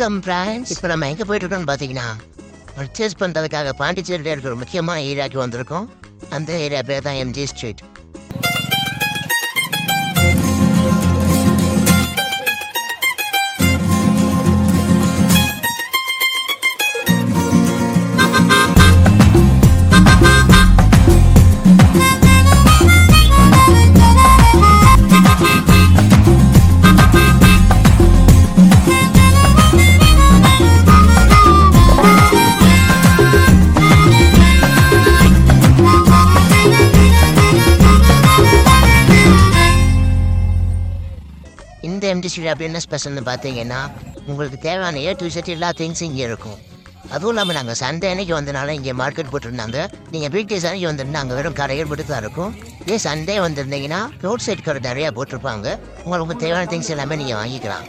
Welcome friends. இப்போ நம்ம எங்கே போயிட்டுருக்கோம்னு பார்த்தீங்கன்னா பர்ச்சேஸ் பண்ணுறதுக்காக பாண்டிச்சேரியில் இருக்கிற ஒரு முக்கியமான ஏரியாவுக்கு வந்திருக்கோம். அந்த ஏரியா பேர் தான் எம்ஜி ஸ்ட்ரீட். இந்த எம்டி ஸ்ட்ரீட் அப்படி என்ன ஸ்பெஷல்னு பார்த்தீங்கன்னா உங்களுக்கு தேவையான டு Z எல்லா திங்ஸும் இங்கே இருக்கும். அதுவும் இல்லாமல் நாங்கள் சண்டே அன்னைக்கு வந்தனால இங்கே மார்க்கெட் போட்டிருந்தாங்க. நீங்கள் வீக் டேஸ் அன்னைக்கு வந்துருந்தாங்க வெறும் கடைகள் போட்டு தான் இருக்கும். இதே சண்டே வந்திருந்தீங்கன்னா ரோட் சைட் கடை நிறையா போட்டிருப்பாங்க. உங்களுக்கு தேவையான திங்ஸ் எல்லாமே நீங்கள் வாங்கிக்கலாம்.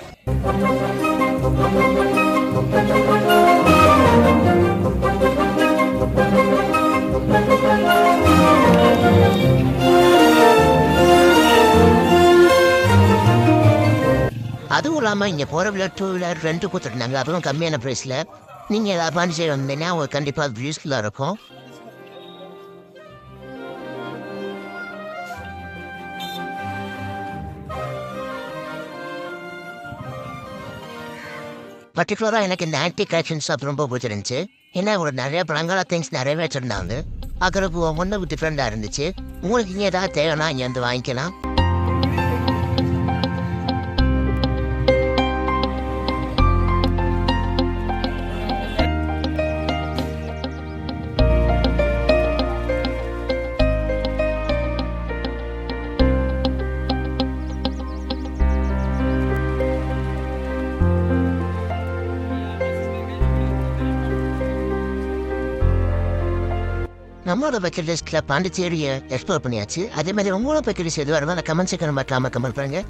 அதுவும் இல்லாமல் இங்கே போகிற வீலர் 2 வீலர் ரெண்ட்டு கொடுத்துருந்தாங்க. அதுவும் கம்மியான ப்ரைஸில். நீங்கள் ஏதாவது பாண்டிச்சேரி வந்தீங்கன்னா உங்களுக்கு கண்டிப்பாக அது யூஸ்ஃபுல்லாக இருக்கும். பர்டிகுலராக எனக்கு இந்த ஆன்டி கலெக்ஷன்ஸ் அப்போ ரொம்ப பிடிச்சிருந்துச்சு. ஏன்னா உங்களுக்கு நிறைய பழங்கால திங்ஸ் நிறையவே வச்சுருந்தாங்க. அதுக்கு ஒவ்வொன்றும் டிஃப்ரெண்ட்டாக இருந்துச்சு. உங்களுக்கு இங்கே ஏதாவது தேவைன்னா இங்கே வந்து வாங்கிக்கலாம். நம்மளோட பக்கெட் லிஸ்ட்டில் பாண்டிச்சேரியை எக்ஸ்ப்ளோர் பண்ணியாச்சு. அதே மாதிரி உங்களோட பக்கெட் லிஸ்ட் எதுவாக இருந்தால் கமெண்ட் செக்ஷன் மறக்காமல் கமெண்ட் பண்ணுங்கள்.